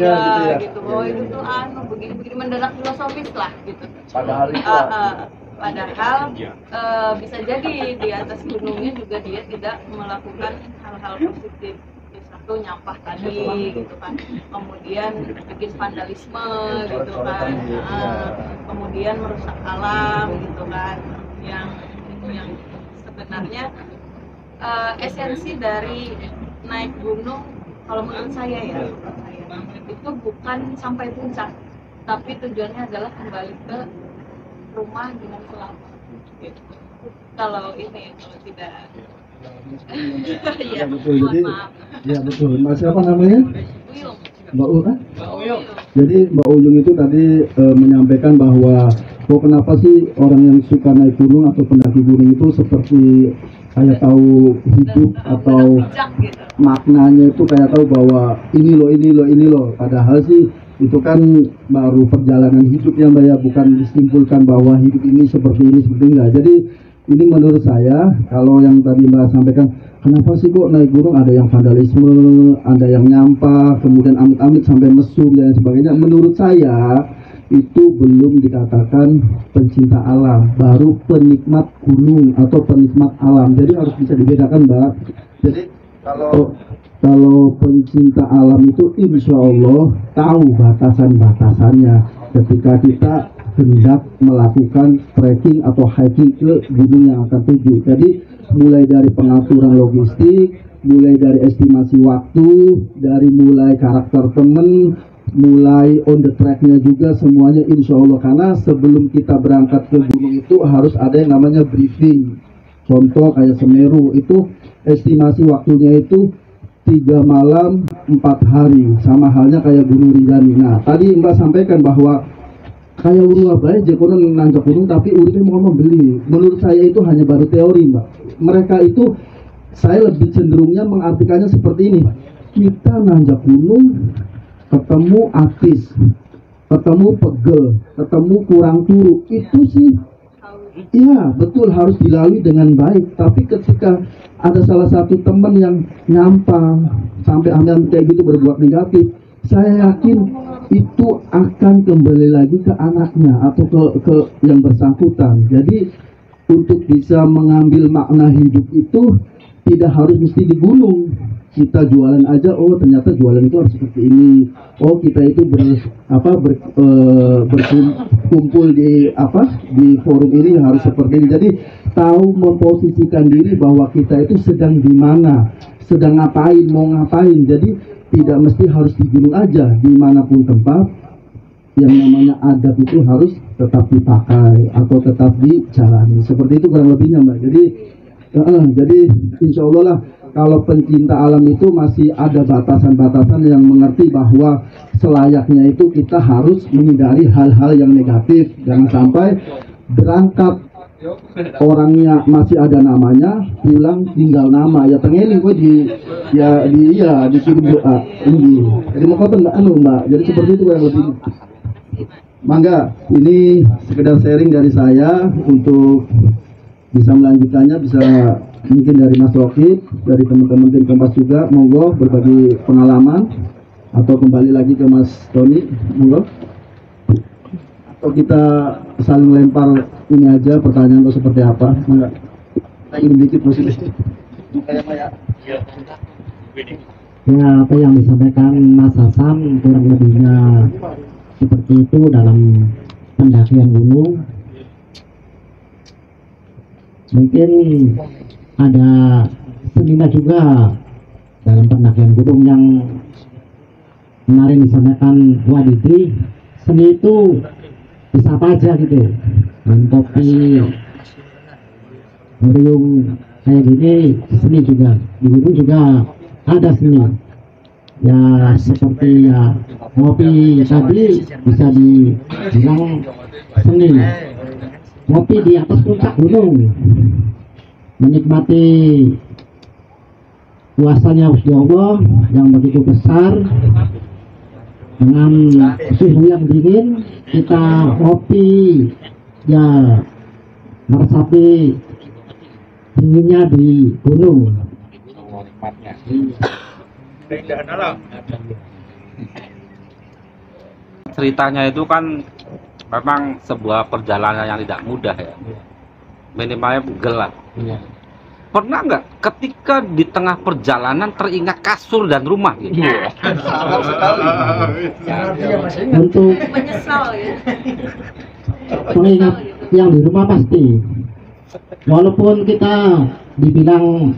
gitu, bahwa hidup tuh begini mendadak filosofis lah gitu. Padahal bisa jadi di atas gunungnya juga dia tidak melakukan hal-hal positif. Satu, nyampah tadi gitu kan, kemudian bikin vandalisme gitu kan, kemudian merusak alam gitu kan, yang sebenarnya esensi dari naik gunung kalau menurut saya itu bukan sampai puncak, tapi tujuannya adalah kembali ke rumah dengan selamat gitu. Kalau tidak ya betul. Jadi ya betul. Mbak siapa namanya? Mbak Ul kan? Jadi Mbak Uyung itu tadi menyampaikan bahwa kenapa sih orang yang suka naik gunung atau pendaki gunung itu seperti kayak tahu hidup atau maknanya itu kayak tahu bahwa ini loh. Padahal sih itu kan baru perjalanan hidupnya Mbak ya, bukan disimpulkan bahwa hidup ini seperti enggak. Jadi ini menurut saya, kalau yang tadi Mbak sampaikan, kenapa sih kok naik gunung ada yang vandalisme, ada yang nyampah, kemudian amit-amit sampai mesum dan sebagainya. Menurut saya itu belum dikatakan pencinta alam, baru penikmat gunung atau penikmat alam. Jadi harus bisa dibedakan Mbak. Jadi kalau pencinta alam itu insya Allah tahu batasan-batasannya ketika kita hendak melakukan trekking atau hiking ke gunung yang akan tuju. Jadi mulai dari pengaturan logistik, mulai dari estimasi waktu, dari mulai karakter teman, mulai on the tracknya juga semuanya insya Allah, karena sebelum kita berangkat ke gunung itu harus ada yang namanya briefing. Contoh kayak Semeru itu estimasi waktunya itu 3 malam 4 hari, sama halnya kayak Gunung Rinjani. Nah tadi Mbak sampaikan bahwa kayak urut baik jekono nanjak gunung tapi urutnya mau membeli. Menurut saya itu hanya baru teori, Mbak. Mereka itu, saya lebih cenderungnya mengartikannya seperti ini. Kita nanjak gunung, ketemu atis, ketemu pegel, ketemu kurang turu, itu sih ya betul harus dilalui dengan baik. Tapi ketika ada salah satu teman yang nyampang sampai ambil kayak gitu berbuat negatif, saya yakin itu akan kembali lagi ke anaknya atau ke yang bersangkutan. Jadi untuk bisa mengambil makna hidup itu tidak harus mesti di gunung. Kita jualan aja, oh ternyata jualan itu harus seperti ini. Oh kita itu berkumpul di forum ini harus seperti ini. Jadi tahu memposisikan diri bahwa kita itu sedang di mana, sedang ngapain, mau ngapain. Jadi tidak mesti harus di gunung aja, dimanapun tempat yang namanya adab itu harus tetap dipakai atau tetap dijalani. Seperti itu kurang lebihnya, Mbak. Jadi insya Allah lah, kalau pencinta alam itu masih ada batasan-batasan yang mengerti bahwa selayaknya itu kita harus menghindari hal-hal yang negatif. Jangan sampai berangkat orangnya masih ada namanya, pulang tinggal nama. Ya tengeling gue dikirim doa ini. Jadi mau kota Mbak. Jadi seperti itu yang lebih. Mangga, ini sekedar sharing dari saya untuk bisa melanjutkannya, bisa mungkin dari Mas Rocky, dari teman-teman tim Kompas juga, monggo berbagi pengalaman, atau kembali lagi ke Mas Tony, monggo, atau kita saling lempar ini aja pertanyaan atau seperti apa, monggo. Ingin dikit positif. Ya, apa yang disampaikan Mas Hasan kurang lebihnya seperti itu dalam pendakian gunung. Mungkin ada seninya juga dalam pendakian gunung yang kemarin disampaikan Wadidi. Seni itu bisa apa aja gitu, dan kopi, meriung kayak gini seni juga. Di gunung juga ada seni. Ya seperti ya ngopi tadi bisa dibilang seni. Ngopi di atas puncak gunung, menikmati kuasanya Gusti Allah yang begitu besar dengan suhu yang dingin, kita ngopi ya meresapi dinginnya di gunung. Ceritanya itu kan memang sebuah perjalanan yang tidak mudah ya, minimalnya pegel lah. Pernah nggak ketika di tengah perjalanan teringat kasur dan rumah gitu? Untuk menyesal ya. mengingat yang di rumah pasti, walaupun kita dibilang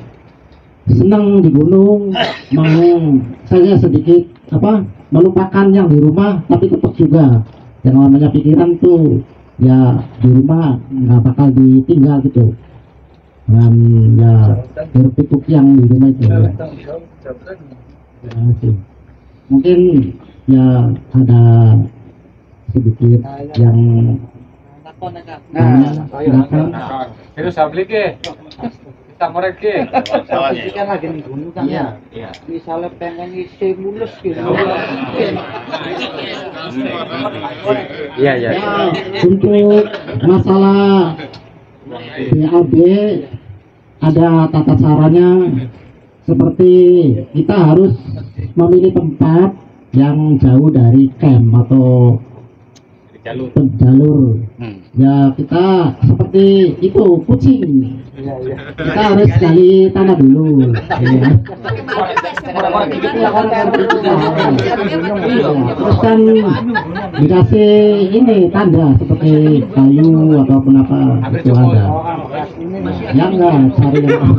senang di gunung, mau saya sedikit melupakan yang di rumah, tapi tetap juga yang namanya pikiran tuh ya di rumah nggak bakal ditinggal gitu, dan ya berpikuk yang di rumah itu ya. Mungkin ya ada sedikit yang silakan. Itu sablik ya. Kita mereka. Kan lagi di gunung kan ya. Misalnya pengen isi mulus gitu. Iya. Ya, untuk masalah BAB ada tata caranya, seperti kita harus memilih tempat yang jauh dari camp atau jalur. Ya kita seperti itu kucing, kita harus cari tanah dulu. Terus kan dikasih ini tanda seperti kayu atau apa itu ada. Ya enggak cari yang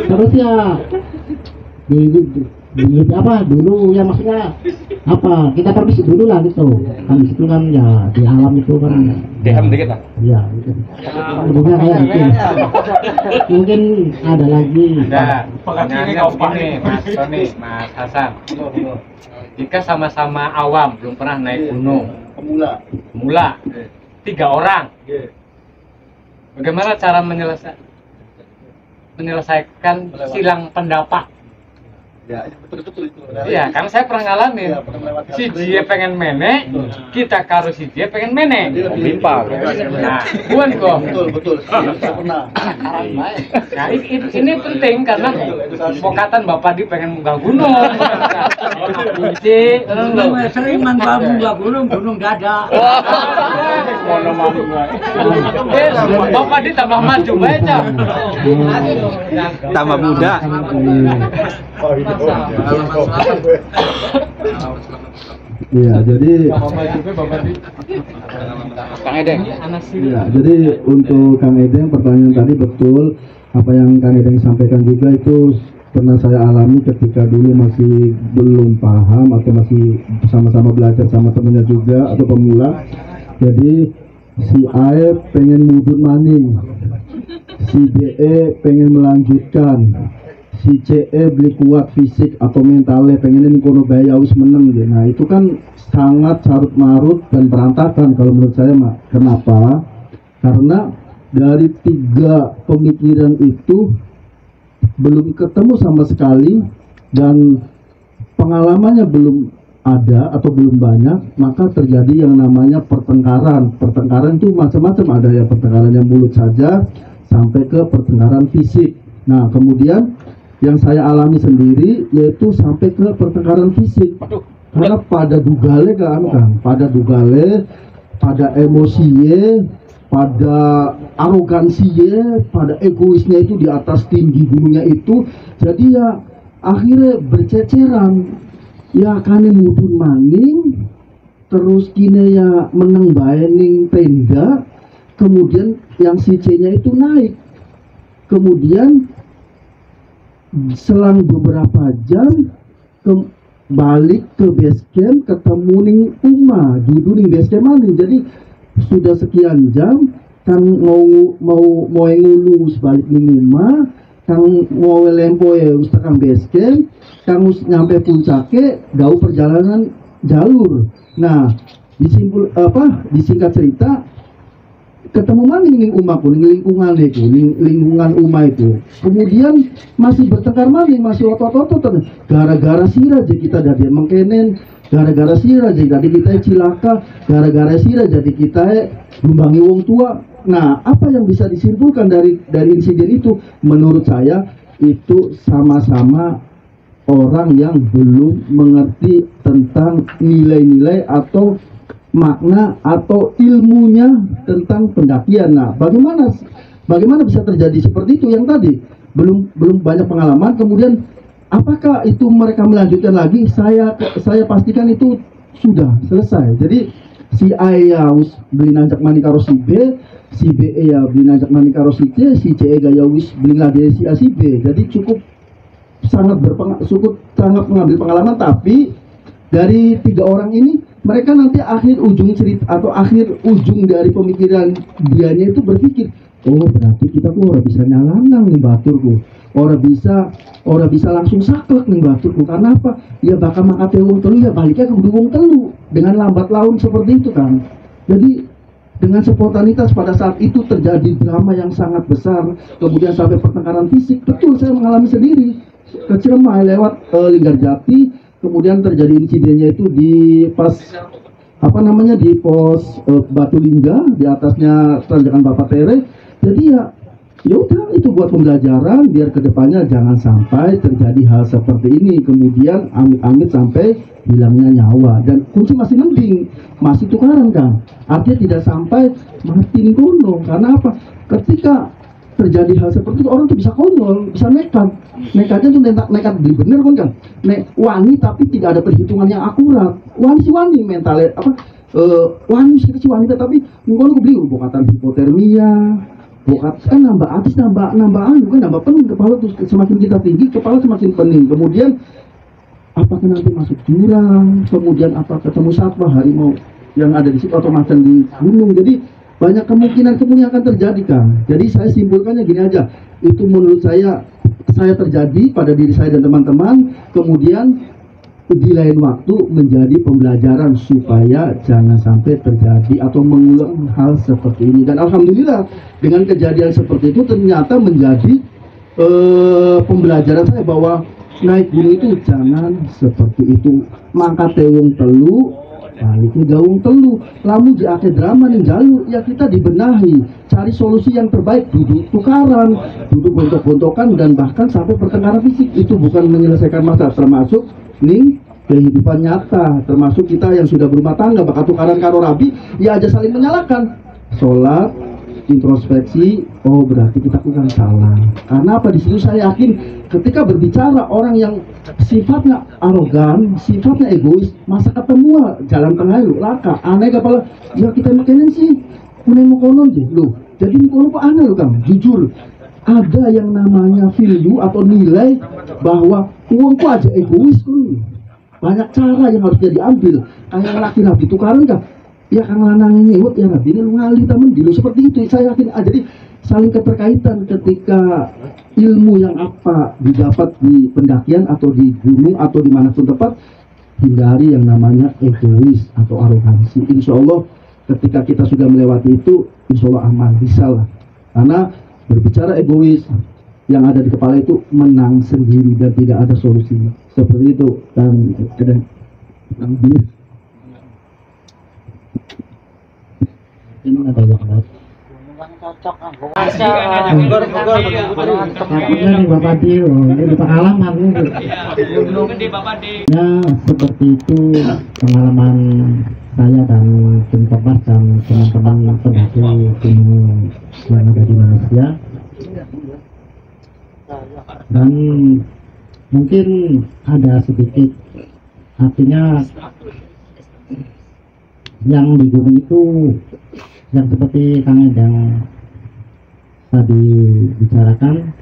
terus ya apa dulu ya, maksudnya apa, kita permisi dulu lah gitu kan, di situ kan ya di alam itu kan DM dikit lah. ya gitu. Sebenarnya kayak gitu. Mungkin ada lagi. Pertanyaannya begini, Mas Tony, Mas Hasan. Jika sama-sama awam, belum pernah naik gunung, pemula, 3 orang, bagaimana cara menyelesaikan silang pendapat? Ya, betul-betul itu. Iya, karena saya pernah ngalamin. Si dia pengen mene, kita karo si dia pengen mene. Bimpang. Nah, bukan kok. Betul. Saya pernah. Nah, ini penting karena pokatan Bapak di pengen munggah gunung. Kunci, Sering mangga munggah gunung dada. Bapak di tambah maju baca. Tambah muda. Iya, jadi Kang Edeng. ya, jadi untuk Kang Edeng pertanyaan tadi betul, apa yang Kang Edeng sampaikan juga itu pernah saya alami ketika dulu masih belum paham atau masih sama-sama belajar sama temennya juga atau pemula. Jadi si A pengen mundur maning, si B pengen melanjutkan, si CE beli kuat fisik atau mentalnya pengenin kono baya wis meneng gitu. Nah itu kan sangat carut marut dan berantakan kalau menurut saya, Mak. Kenapa? Karena dari 3 pemikiran itu belum ketemu sama sekali dan pengalamannya belum ada atau belum banyak, maka terjadi yang namanya pertengkaran. Pertengkaran itu macam-macam, ada yang pertengkaran yang mulut saja sampai ke pertengkaran fisik. Nah kemudian yang saya alami sendiri yaitu sampai ke pertengkaran fisik. Karena pada dugale kan, pada dugale, pada emosinya, pada arogansinya, pada egoisnya itu di atas tinggi gunungnya itu. Jadi ya akhirnya berceceran. Ya kane mudun maning, terus kini ya meneng bae ning tenda, kemudian yang si C-nya itu naik. Kemudian selang beberapa jam balik ke base camp, ketemu ning Uma, duduk ning base camp maning. Jadi sudah sekian jam kan mau ngulu balik ning Uma, kang mau lempo ya wis tekan base camp, kang nyampe puncake gau perjalanan jalur. Nah, disingkat cerita ketemu maning ning Uma ku, ning lingkungan Uma itu. Kemudian masih bertengkar maning, masih otot-otot gara-gara sira aja kita dari mengkenen, gara-gara sira aja jadi kita cilaka, gara-gara sira jadi kita lumbangi wong tua. Nah, apa yang bisa disimpulkan dari insiden itu? Menurut saya itu sama-sama orang yang belum mengerti tentang nilai-nilai atau makna atau ilmunya tentang pendakian. Nah, bagaimana bisa terjadi seperti itu? Yang tadi belum banyak pengalaman, kemudian apakah itu mereka melanjutkan lagi? Saya pastikan itu sudah selesai. Jadi si A ya beli nanjak mani karo si B, si B ya beli nanjak mani karo si C, si C gaya wis beli lagi si A si B. Jadi cukup sangat mengambil pengalaman. Tapi dari 3 orang ini, mereka nanti akhir ujung cerita atau akhir ujung dari pemikiran dianya itu berpikir, oh berarti kita kok orang bisa nyalanang nih baturku, orang bisa langsung saklek nih baturku. Karena apa? Ya bakal makate wong telu, ya baliknya ke wong telu dengan lambat laun seperti itu kan. Jadi dengan spontanitas pada saat itu terjadi drama yang sangat besar, kemudian sampai pertengkaran fisik. Betul, saya mengalami sendiri ke Ciremai lewat Linggarjati. Kemudian terjadi insidennya itu di pas di pos Batu Lingga, di atasnya tanjakan Bapak Tere. Jadi ya udah, itu buat pembelajaran biar kedepannya jangan sampai terjadi hal seperti ini. Kemudian amit-amit sampai hilangnya nyawa, dan kunci masih mending, masih tukaran kan. Artinya tidak sampai mati di gunung. Karena apa? Ketika terjadi hal seperti itu, orang tuh bisa konyol, bisa nekat. Nekatnya tuh nekat beli bener kan, wani tapi tidak ada perhitungan yang akurat. Wani mentalnya wani si wani tapi mungkin aku beli bokatan hipotermia, kan nambah atas, nambah anu kan, nambah pening kepala, terus semakin kita tinggi kepala semakin pening, kemudian apakah nanti masuk jurang, kemudian apa ketemu satwa harimau yang ada di situ atau macan di gunung. Jadi banyak kemungkinan yang akan terjadi, Kang. Jadi saya simpulkannya gini aja, itu menurut saya terjadi pada diri saya dan teman-teman, kemudian di lain waktu menjadi pembelajaran supaya jangan sampai terjadi atau mengulang hal seperti ini. Dan alhamdulillah dengan kejadian seperti itu ternyata menjadi pembelajaran saya bahwa naik gunung itu jangan seperti itu. Mangkat tewung telu, baliknya gaung telu. Lalu di akhir drama nih jalur, ya kita dibenahi, cari solusi yang terbaik, duduk tukaran, duduk bontok-bontokan, dan bahkan sampai pertengkaran fisik. Itu bukan menyelesaikan masalah, termasuk nih kehidupan nyata, termasuk kita yang sudah berumah tangga, bakal tukaran karo rabi, ya aja saling menyalahkan. Sholat, introspeksi, oh berarti kita kurang salah. Karena apa? Di situ saya yakin ketika berbicara orang yang sifatnya arogan, sifatnya egois, masa ketemu jalan tengah lu laka, aneh kepala, ya kita makanin sih, punya konon sih, lu. Jadi konon kok aneh lu, Kang, jujur. Ada yang namanya value atau nilai bahwa uangku aja egois tuh. Banyak cara yang harusnya diambil. Kayak laki rabi tukaran kan, ya Kang lanang nyewot ya rabi ini lu ngali temen dulu seperti itu. Saya yakin jadi saling keterkaitan ketika ilmu yang apa didapat di pendakian atau di gunung atau dimanapun tempat, hindari yang namanya egois atau arogansi. Insya Allah ketika kita sudah melewati itu, insya Allah aman, bisa lah. Karena berbicara egois, yang ada di kepala itu menang sendiri dan tidak ada solusinya. Seperti itu. Dan ini ada yang cocok takutnya nih Bapak Dio, ini pengalaman nih. Ya seperti itu pengalaman saya dan tim Kompas dan teman-teman pendaki gunung yang ada di Malaysia. Dan mungkin ada sedikit, artinya yang di gunung itu yang seperti Kang Edang tadi bicarakan,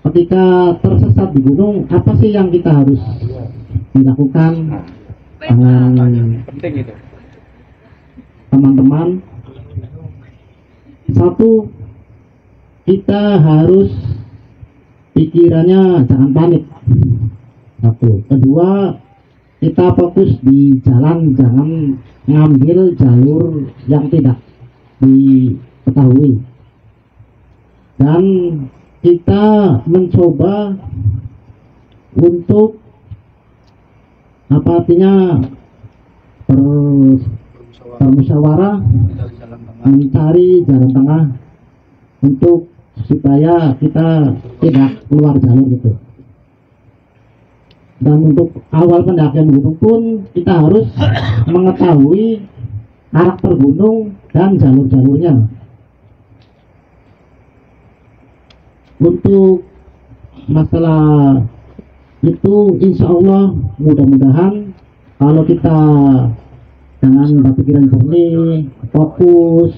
ketika tersesat di gunung, apa sih yang kita harus dilakukan dengan teman-teman? Satu, kita harus pikirannya jangan panik. Satu. Kedua, kita fokus di jalan, jangan ngambil jalur yang tidak diketahui. Dan kita mencoba untuk apa artinya bermusyawarah, mencari jalan tengah untuk supaya kita tidak keluar jalur itu. Dan untuk awal pendakian gunung pun kita harus mengetahui karakter gunung dan jalur-jalurnya. Untuk masalah itu insya Allah mudah-mudahan kalau kita dengan berpikiran jernih, fokus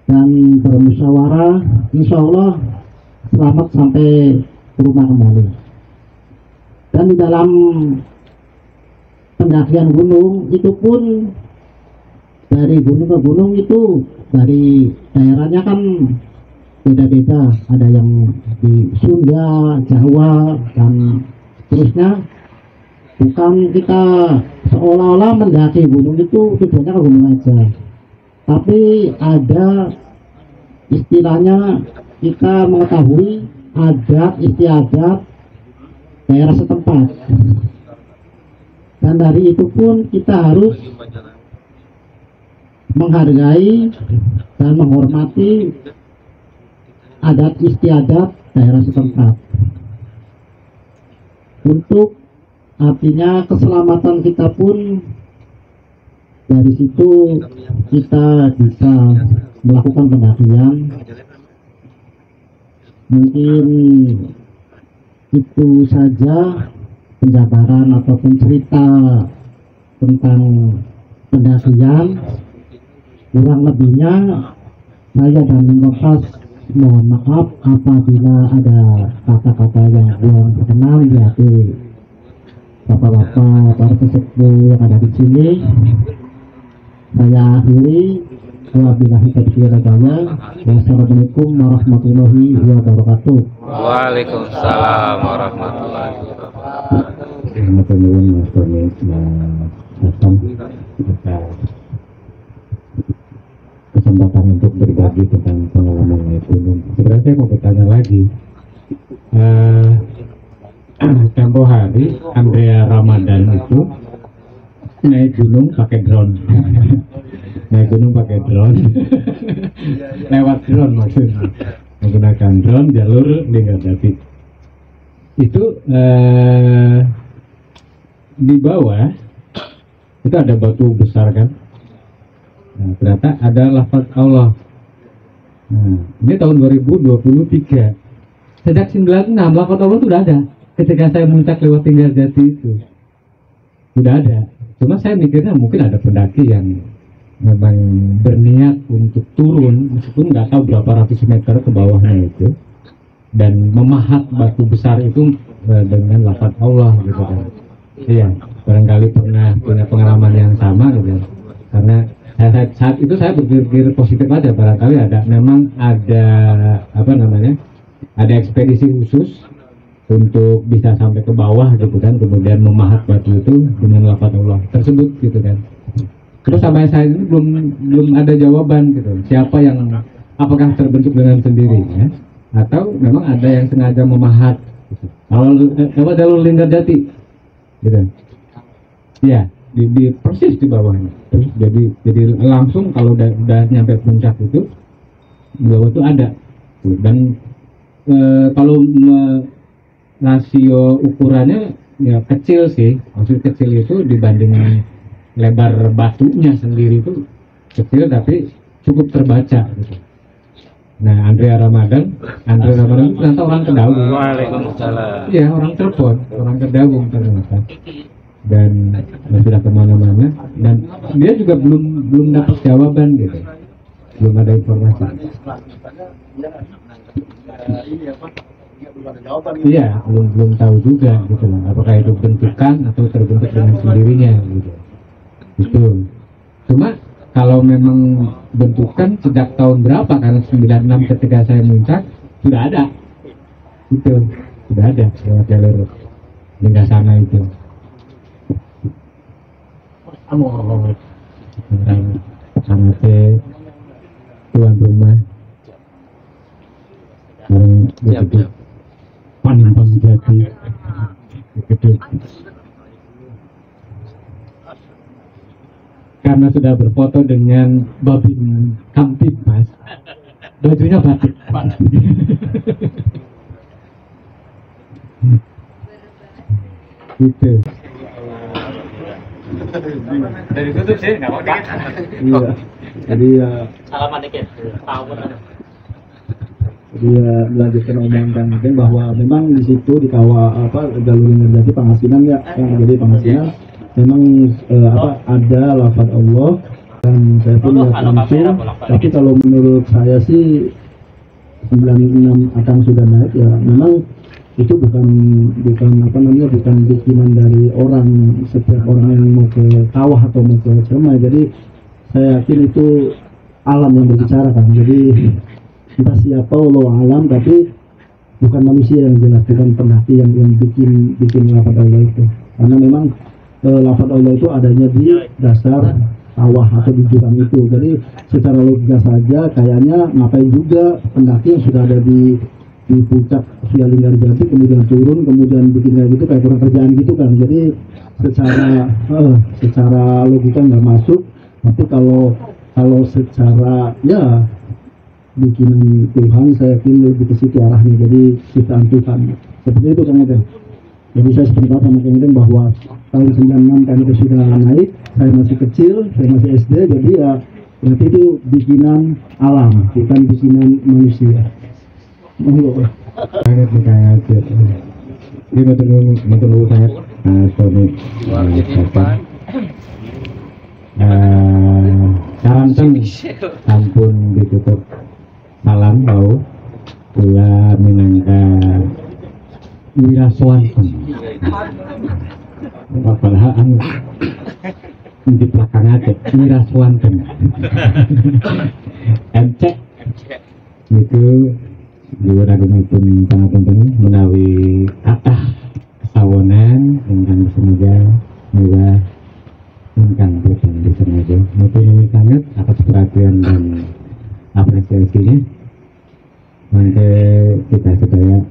dan bermusyawarah, insya Allah selamat sampai ke rumah kembali. Dan di dalam pendakian gunung itu pun dari gunung ke gunung itu dari daerahnya kan beda-beda, ada yang di Sunda, Jawa dan seterusnya. Bukan kita seolah-olah mendaki gunung itu tujuannya ke gunung aja, tapi ada istilahnya kita mengetahui adat istiadat daerah setempat, dan dari itu pun kita harus menghargai dan menghormati adat istiadat daerah setempat. Untuk artinya keselamatan kita pun dari situ kita bisa melakukan pendakian. Mungkin itu saja penjabaran ataupun cerita tentang pendakian. Kurang lebihnya Saya dan Kompas mohon maaf apabila ada kata-kata yang belum berkenan di hati bapak-bapak para pesepuh yang ada di sini. Saya akhiri. Wabillahi taufiq wal hidayah. Wassalamualaikum warahmatullahi wabarakatuh. Waalaikumsalam warahmatullahi wabarakatuh. Teman-teman Mas Tony, Mas Hasan, atas kesempatan untuk berbagi tentang pengalaman naik gunung. Sebenarnya saya mau bertanya lagi. Tempo hari Andrea Ramadan itu naik gunung pakai drone. Naik gunung pakai drone. Lewat drone maksudnya. Menggunakan drone jalur Linggarjati. Itu di bawah itu ada batu besar kan. Nah, ternyata ada lafaz Allah. Nah, ini tahun 2023. Sejak 96 lafaz Allah itu sudah ada. Ketika saya muncak lewat Linggarjati itu sudah ada. Cuma saya mikirnya mungkin ada pendaki yang memang berniat untuk turun meskipun nggak tahu berapa ratus meter ke bawahnya itu dan memahat batu besar itu dengan lafaz Allah gitu kan. Iya, barangkali pernah punya pengalaman yang sama gitu. Karena saat itu saya berpikir positif aja, barangkali memang ada ada ekspedisi khusus untuk bisa sampai ke bawah gitu kan, kemudian memahat batu itu dengan lafaz Allah tersebut gitu kan. Terus sampai saat ini belum ada jawaban gitu. Siapa yang apakah terbentuk dengan sendirinya atau memang ada yang sengaja memahat gitu. Kalau lewat jalur Linggarjati gitu. Iya, di persis di bawahnya. Terus jadi langsung kalau udah nyampe puncak itu di bawah itu ada. Dan kalau rasio ukurannya ya kecil sih. Maksud kecil itu dibanding lebar batunya sendiri itu kecil tapi cukup terbaca gitu. Nah, Andrea Ramadan itu ternyata orang Kedaung. Waalaikumsalam. Iya, orang Cirebon, orang Kedaung ternyata. Dan sudah kemana-mana dan dia juga belum dapat jawaban gitu. Belum ada informasi. Iya, belum tahu juga gitu loh. Apakah itu bentukan atau terbentuk dengan sendirinya gitu. Itu. Cuma kalau memang bentukan sejak tahun berapa, karena 96 ketika saya muncak sudah ada. Itu sudah ada lewat jalur Linggasana itu. Sangat tuan rumah yang begitu Panimbang Jati begitu. Karena sudah berfoto dengan Babin Kamtib Mas, bajunya batik. Gitu. Dari tutup sih, nggak apa-apa. Iya. Jadi ya. Salaman dikit. Jadi ya melanjutkan omongan Kang Udin bahwa memang di situ di kawah jalur Linggarjati Pangasinan ya, yang jadi Pangasinan memang ada lafaz Allah dan saya pun lihat langsung. Tapi kalau menurut saya sih 96 akan sudah naik ya, memang itu bukan bikinan dari orang, setiap orang yang mau ke kawah atau mau ke Ciremai. Jadi saya yakin itu alam yang berbicara kan. Jadi kita siapa Allah alam, tapi bukan manusia yang jelas, bukan pendaki yang bikin lafaz Allah itu. Karena memang lafaz Allah itu adanya di dasar kawah atau di jurang itu. Jadi secara logika saja kayaknya ngapain juga pendaki yang sudah ada di puncak via Linggarjati kemudian turun kemudian bikin kayak gitu, kayak kurang kerjaan gitu kan. Jadi secara logika nggak masuk. Tapi kalau secara ya bikinan Tuhan, saya yakin lebih ke situ arahnya. Jadi ciptaan Tuhan seperti itu kan ya. Jadi saya sependapat sama Kang Udin bahwa tahun 96 kan itu sudah naik, saya masih kecil, saya masih SD, jadi ya berarti itu bikinan alam, bukan bikinan manusia. Sangat aja. Ini betul saya Tony. Karanten sampun ditutup salam bau kula minangka wiraswanten. Padahal anu di belakang aja wiraswanten. MC itu dua agungipun pangapunten menawi kathah kesawonan ingkang semoga muga ingkang boten disengaja. Mugi sangat atas perhatian dan apresiasinya. Mangke kita sedaya